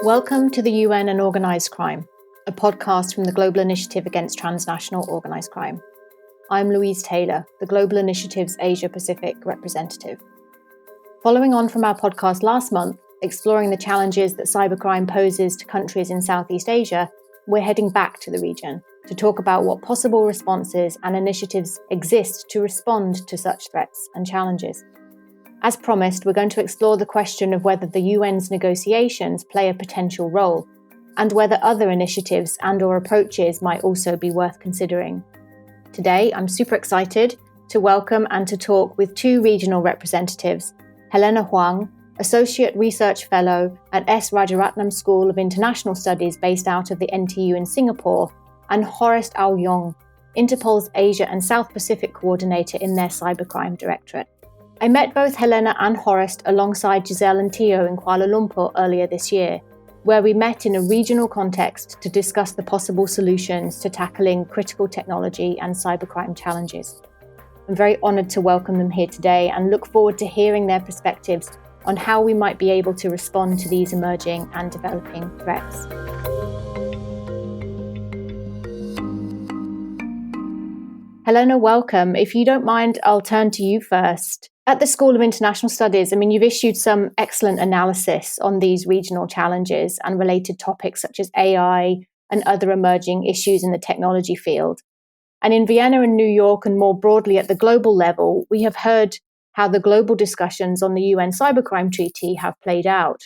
Welcome to the UN and Organised Crime, a podcast from the Global Initiative Against Transnational Organised Crime. I'm Louise Taylor, the Global Initiative's Asia-Pacific representative. Following on from our podcast last month, exploring the challenges that cybercrime poses to countries in Southeast Asia, we're heading back to the region to talk about what possible responses and initiatives exist to respond to such threats and challenges. As promised, we're going to explore the question of whether the UN's negotiations play a potential role, and whether other initiatives and/or approaches might also be worth considering. Today, I'm super excited to welcome and to talk with two regional representatives, Helena Huang, Associate Research Fellow at S. Rajaratnam School of International Studies based out of the NTU in Singapore, and Horest Au-Yeung, Interpol's Asia and South Pacific Coordinator in their Cybercrime Directorate. I met both Helena and Horest alongside Giselle and Theo in Kuala Lumpur earlier this year, where we met in a regional context to discuss the possible solutions to tackling critical technology and cybercrime challenges. I'm very honoured to welcome them here today and look forward to hearing their perspectives on how we might be able to respond to these emerging and developing threats. Helena, welcome. If you don't mind, I'll turn to you first. At the School of International Studies, you've issued some excellent analysis on these regional challenges and related topics such as AI and other emerging issues in the technology field. And in Vienna and New York, and more broadly at the global level, we have heard how the global discussions on the UN Cybercrime Treaty have played out.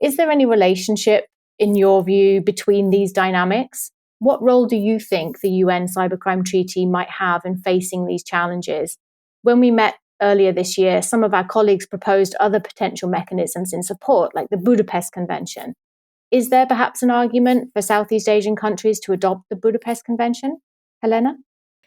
Is there any relationship, in your view, between these dynamics? What role do you think the UN Cybercrime Treaty might have in facing these challenges? When we met earlier this year, some of our colleagues proposed other potential mechanisms in support, like the Budapest Convention. Is there perhaps an argument for Southeast Asian countries to adopt the Budapest Convention? Helena?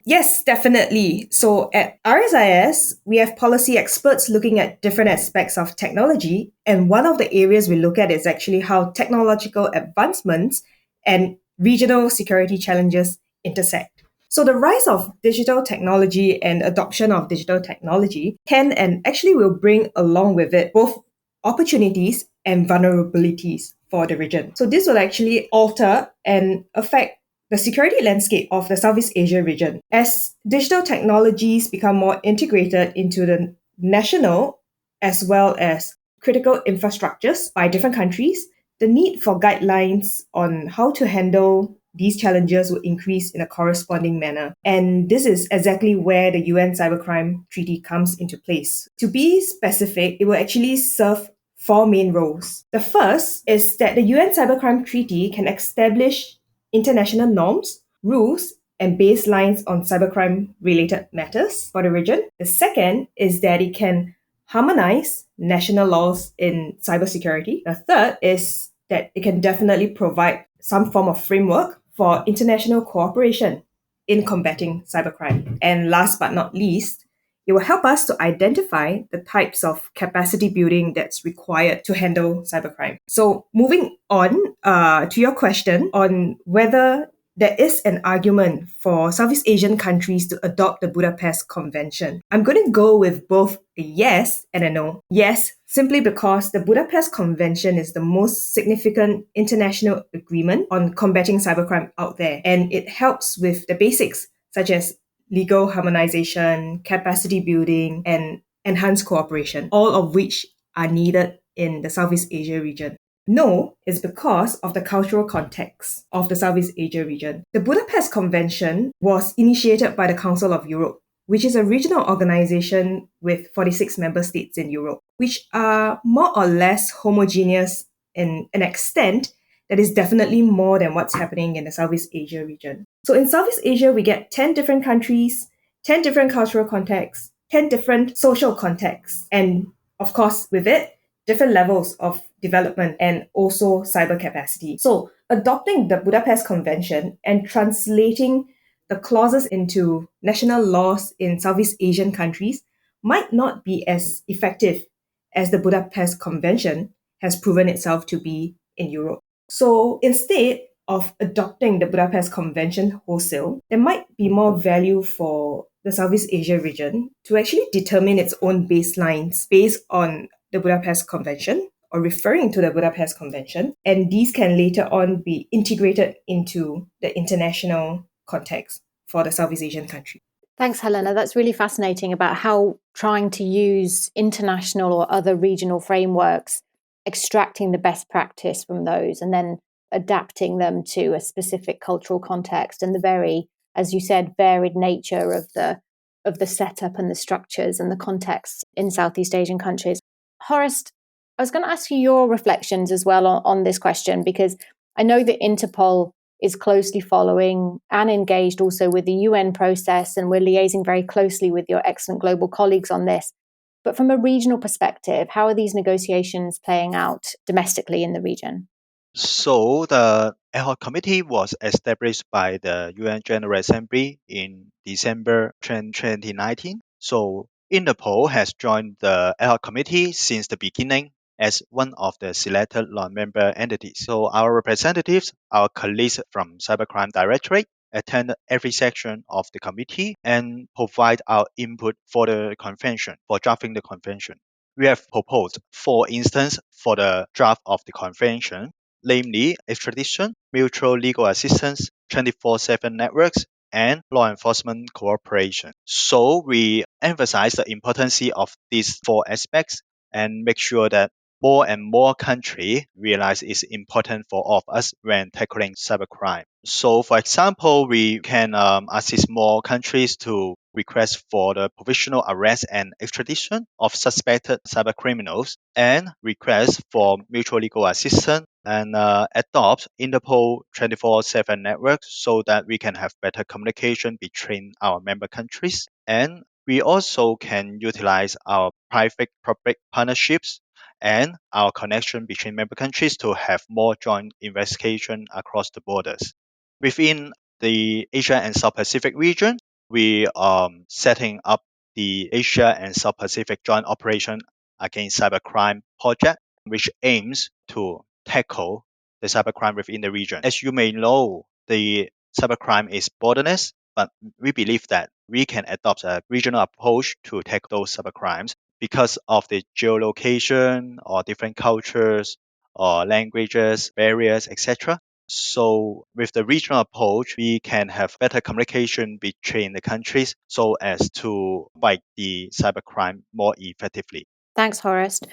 Yes, definitely. So at RSIS, we have policy experts looking at different aspects of technology. And one of the areas we look at is actually how technological advancements and regional security challenges intersect. So the rise of digital technology and adoption of digital technology can and actually will bring along with it both opportunities and vulnerabilities for the region. So this will actually alter and affect the security landscape of the Southeast Asia region. As digital technologies become more integrated into the national as well as critical infrastructures by different countries, the need for guidelines on how to handle these challenges will increase in a corresponding manner. And this is exactly where the UN Cybercrime Treaty comes into place. To be specific, it will actually serve four main roles. The first is that the UN Cybercrime Treaty can establish international norms, rules, and baselines on cybercrime-related matters for the region. The second is that it can harmonize national laws in cybersecurity. The third is that it can definitely provide some form of framework for international cooperation in combating cybercrime. And last but not least, it will help us to identify the types of capacity building that's required to handle cybercrime. So moving on to your question on whether there is an argument for Southeast Asian countries to adopt the Budapest Convention. I'm going to go with both a yes and a no. Yes, simply because the Budapest Convention is the most significant international agreement on combating cybercrime out there, and it helps with the basics such as legal harmonization, capacity building, and enhanced cooperation, all of which are needed in the Southeast Asia region. No is because of the cultural context of the Southeast Asia region. The Budapest Convention was initiated by the Council of Europe, which is a regional organization with 46 member states in Europe, which are more or less homogeneous in an extent that is definitely more than what's happening in the Southeast Asia region. So in Southeast Asia, we get 10 different countries, 10 different cultural contexts, 10 different social contexts, and of course, with it, different levels of development and also cyber capacity. So adopting the Budapest Convention and translating the clauses into national laws in Southeast Asian countries might not be as effective as the Budapest Convention has proven itself to be in Europe. So instead of adopting the Budapest Convention wholesale, there might be more value for the Southeast Asia region to actually determine its own baselines based on the Budapest Convention or referring to the Budapest Convention, and these can later on be integrated into the international context for the Southeast Asian country. Thanks, Helena. That's really fascinating about how trying to use international or other regional frameworks, extracting the best practice from those and then adapting them to a specific cultural context and the very, as you said, varied nature of the setup and the structures and the contexts in Southeast Asian countries. Horest, I was going to ask you your reflections as well on this question, because I know that Interpol is closely following and engaged also with the UN process, and we're liaising very closely with your excellent global colleagues on this. But from a regional perspective, how are these negotiations playing out domestically in the region? So the ad hoc committee was established by the UN General Assembly in December 2019. So Interpol has joined the ad hoc committee since the beginning as one of the selected non-member entities. So our representatives, our colleagues from Cybercrime Directorate, attend every section of the committee and provide our input for the convention, for drafting the convention. We have proposed 4 instances for the draft of the convention, namely extradition, mutual legal assistance, 24/7 networks, and law enforcement cooperation. So we emphasize the importance of these 4 aspects and make sure that more and more countries realize it's important for all of us when tackling cybercrime. So, for example, we can assist more countries to request for the provisional arrest and extradition of suspected cybercriminals and request for mutual legal assistance and adopt Interpol 24/7 networks so that we can have better communication between our member countries. And we also can utilize our private-public partnerships and our connection between member countries to have more joint investigation across the borders. Within the Asia and South Pacific region, we are setting up the Asia and South Pacific Joint Operation Against Cybercrime project, which aims to tackle the cybercrime within the region. As you may know, the cybercrime is borderless, but we believe that we can adopt a regional approach to tackle those cybercrimes because of the geolocation or different cultures or languages, barriers, etc. So with the regional approach, we can have better communication between the countries so as to fight the cybercrime more effectively. Thanks, Horest.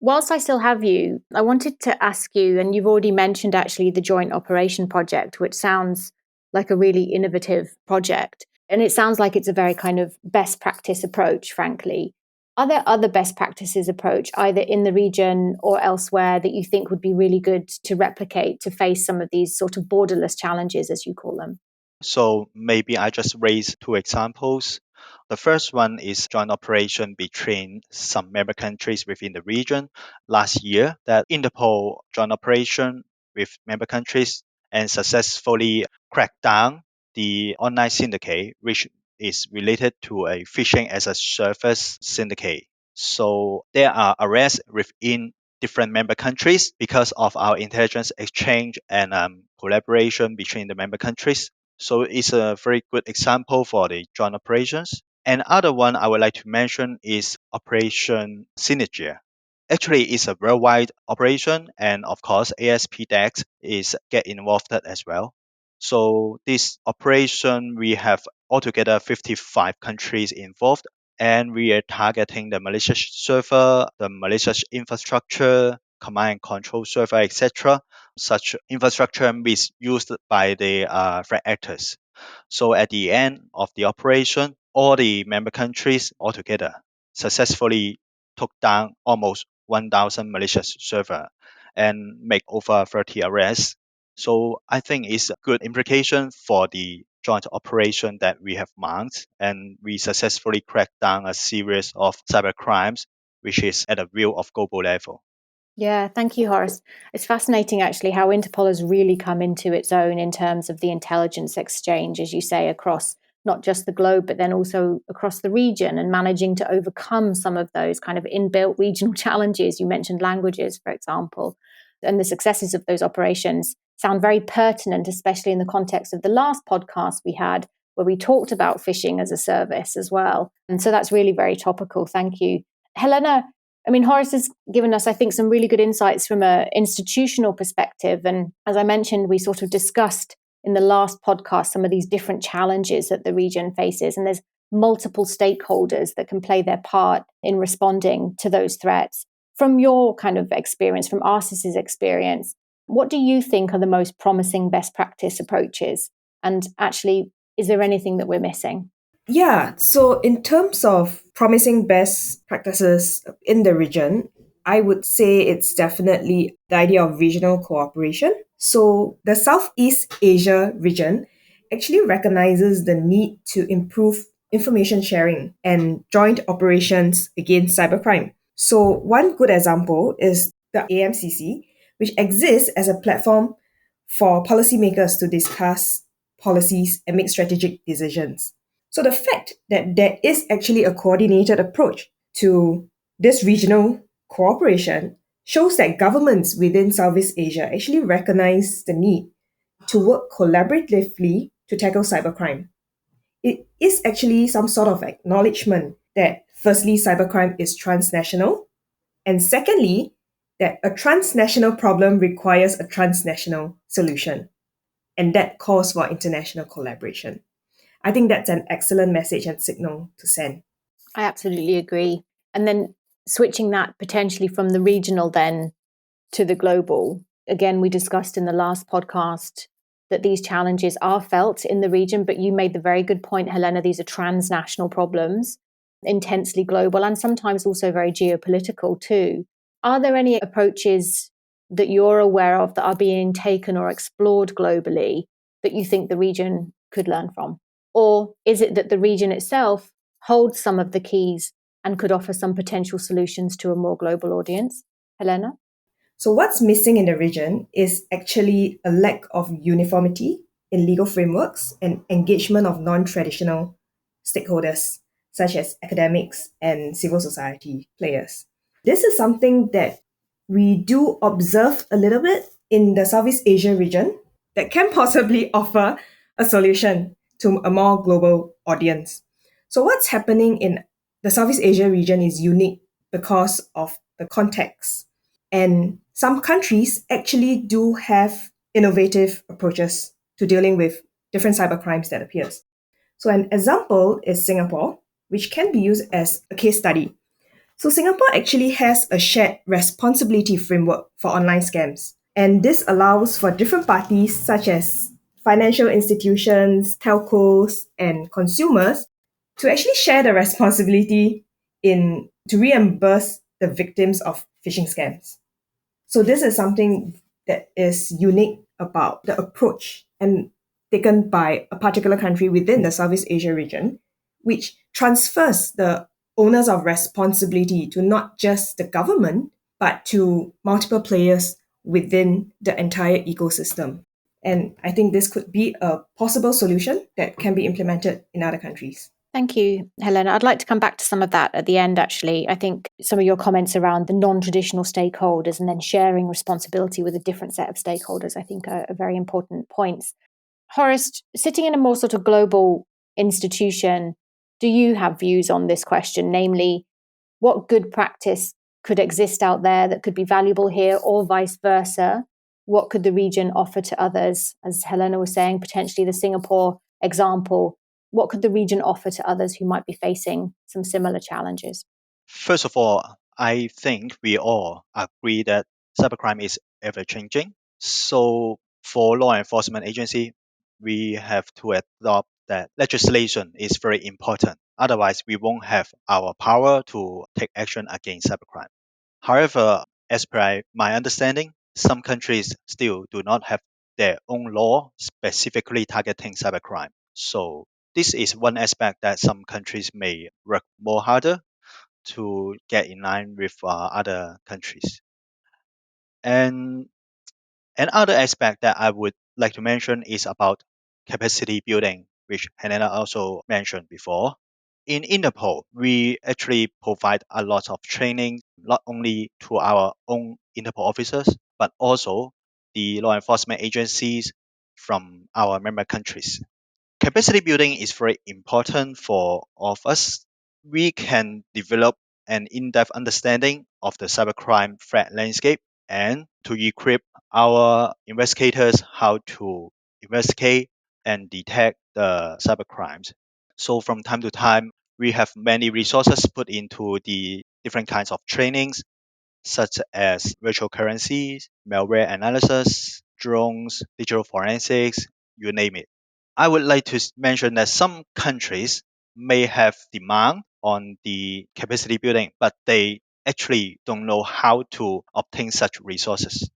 Whilst I still have you, I wanted to ask you, and you've already mentioned actually the Joint Operation Project, which sounds like a really innovative project. And it sounds like it's a very kind of best practice approach, frankly. Are there other best practices approach, either in the region or elsewhere, that you think would be really good to replicate to face some of these sort of borderless challenges, as you call them? So maybe I just raise 2 examples. The first one is joint operation between some member countries within the region. Last year, that Interpol joint operation with member countries and successfully cracked down the online syndicate, which is related to a phishing as a service syndicate. So there are arrests within different member countries because of our intelligence exchange and collaboration between the member countries. So it's a very good example for the joint operations. And other one I would like to mention is Operation Synergy. Actually, it's a worldwide operation, and of course, ASPDEX is get involved as well. So this operation, we have altogether 55 countries involved, and we are targeting the malicious server, the malicious infrastructure, command and control server, etc. Such infrastructure misused by the threat actors. So at the end of the operation, all the member countries altogether successfully took down almost 1,000 malicious server and make over 30 arrests. So I think it's a good implication for the joint operation that we have mounted, and we successfully cracked down a series of cyber crimes, which is at a real of global level. Yeah, thank you, Horace. It's fascinating, actually, how Interpol has really come into its own in terms of the intelligence exchange, as you say, across not just the globe, but then also across the region, and managing to overcome some of those kind of inbuilt regional challenges. You mentioned languages, for example, and the successes of those operations sound very pertinent, especially in the context of the last podcast we had, where we talked about phishing as a service as well. And so that's really very topical. Thank you. Helena, I mean, Horace has given us, I think, some really good insights from an institutional perspective. And as I mentioned, we sort of discussed in the last podcast some of these different challenges that the region faces. And there's multiple stakeholders that can play their part in responding to those threats. From your kind of experience, from ARCIS's experience, what do you think are the most promising best practice approaches? And actually, is there anything that we're missing? Yeah, so in terms of promising best practices in the region, I would say it's definitely the idea of regional cooperation. So the Southeast Asia region actually recognizes the need to improve information sharing and joint operations against cybercrime. So one good example is the AMCC, which exists as a platform for policymakers to discuss policies and make strategic decisions. So the fact that there is actually a coordinated approach to this regional cooperation shows that governments within Southeast Asia actually recognize the need to work collaboratively to tackle cybercrime. It is actually some sort of acknowledgement that firstly, cybercrime is transnational, and secondly, that a transnational problem requires a transnational solution, and that calls for international collaboration. I think that's an excellent message and signal to send. I absolutely agree. And then switching that potentially from the regional then to the global. Again, we discussed in the last podcast that these challenges are felt in the region, but you made the very good point, Helena, these are transnational problems, intensely global, and sometimes also very geopolitical too. Are there any approaches that you're aware of that are being taken or explored globally that you think the region could learn from? Or is it that the region itself holds some of the keys and could offer some potential solutions to a more global audience? Helena? So, what's missing in the region is actually a lack of uniformity in legal frameworks and engagement of non traditional stakeholders, such as academics and civil society players. This is something that we do observe a little bit in the Southeast Asia region that can possibly offer a solution to a more global audience. So, what's happening in the Southeast Asia region is unique because of the context. And some countries actually do have innovative approaches to dealing with different cybercrimes that appears. So an example is Singapore, which can be used as a case study. So Singapore actually has a shared responsibility framework for online scams. And this allows for different parties such as financial institutions, telcos, and consumers to actually share the responsibility in to reimburse the victims of phishing scams. So this is something that is unique about the approach and taken by a particular country within the Southeast Asia region, which transfers the onus of responsibility to not just the government, but to multiple players within the entire ecosystem. And I think this could be a possible solution that can be implemented in other countries. Thank you, Helena. I'd like to come back to some of that at the end, actually. I think some of your comments around the non-traditional stakeholders and then sharing responsibility with a different set of stakeholders, I think are very important points. Horest, sitting in a more sort of global institution, do you have views on this question? Namely, what good practice could exist out there that could be valuable here, or vice versa? What could the region offer to others? As Helena was saying, potentially the Singapore example, what could the region offer to others who might be facing some similar challenges? First of all, I think we all agree that cybercrime is ever changing. So for law enforcement agency, we have to adopt that legislation is very important. Otherwise, we won't have our power to take action against cybercrime. However, as per my understanding, some countries still do not have their own law specifically targeting cybercrime. So this is one aspect that some countries may work more harder to get in line with other countries. And another aspect that I would like to mention is about capacity building, which Helena also mentioned before. In Interpol, we actually provide a lot of training, not only to our own Interpol officers, but also the law enforcement agencies from our member countries. Capacity building is very important for all of us. We can develop an in-depth understanding of the cybercrime threat landscape and to equip our investigators how to investigate and detect the cybercrimes. So from time to time, we have many resources put into the different kinds of trainings, such as virtual currencies, malware analysis, drones, digital forensics, you name it. I would like to mention that some countries may have demand on the capacity building, but they actually don't know how to obtain such resources.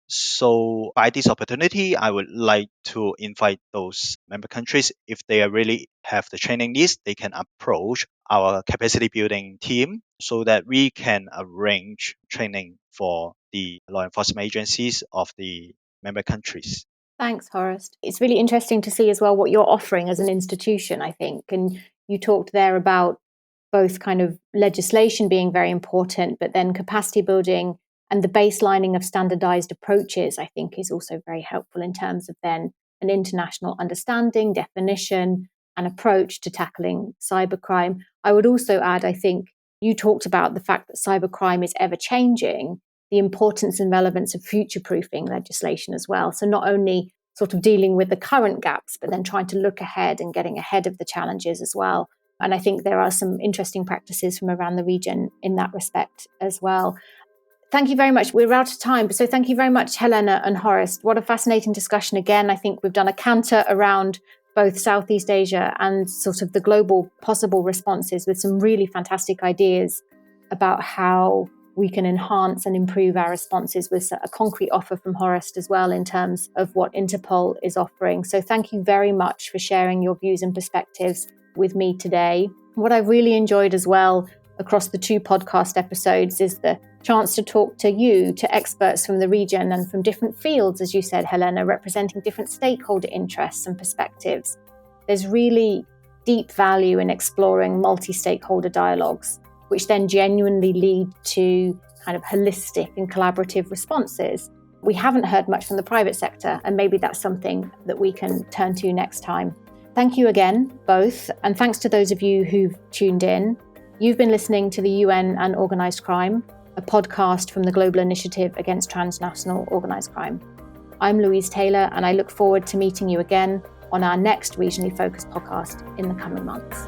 So by this opportunity, I would like to invite those member countries, if they really have the training needs, they can approach our capacity building team so that we can arrange training for the law enforcement agencies of the member countries. Thanks, Horest. It's really interesting to see as well what you're offering as an institution, I think. And you talked there about both kind of legislation being very important, but then capacity building and the baselining of standardized approaches, I think, is also very helpful in terms of then an international understanding, definition, and approach to tackling cybercrime. I would also add, I think, you talked about the fact that cybercrime is ever changing, the importance and relevance of future proofing legislation as well. So not only sort of dealing with the current gaps, but then trying to look ahead and getting ahead of the challenges as well. And I think there are some interesting practices from around the region in that respect as well. Thank you very much. We're out of time. So thank you very much, Helena and Horest. What a fascinating discussion. Again, I think we've done a canter around both Southeast Asia and sort of the global possible responses with some really fantastic ideas about how we can enhance and improve our responses, with a concrete offer from Horest as well in terms of what Interpol is offering. So thank you very much for sharing your views and perspectives with me today. What I've really enjoyed as well across the 2 podcast episodes is the chance to talk to you, to experts from the region and from different fields, as you said, Helena, representing different stakeholder interests and perspectives. There's really deep value in exploring multi-stakeholder dialogues, which then genuinely lead to kind of holistic and collaborative responses. We haven't heard much from the private sector, and maybe that's something that we can turn to next time. Thank you again, both, and thanks to those of you who've tuned in. You've been listening to the UN and Organised Crime, a podcast from the Global Initiative Against Transnational Organised Crime. I'm Louise Taylor, and I look forward to meeting you again on our next regionally focused podcast in the coming months.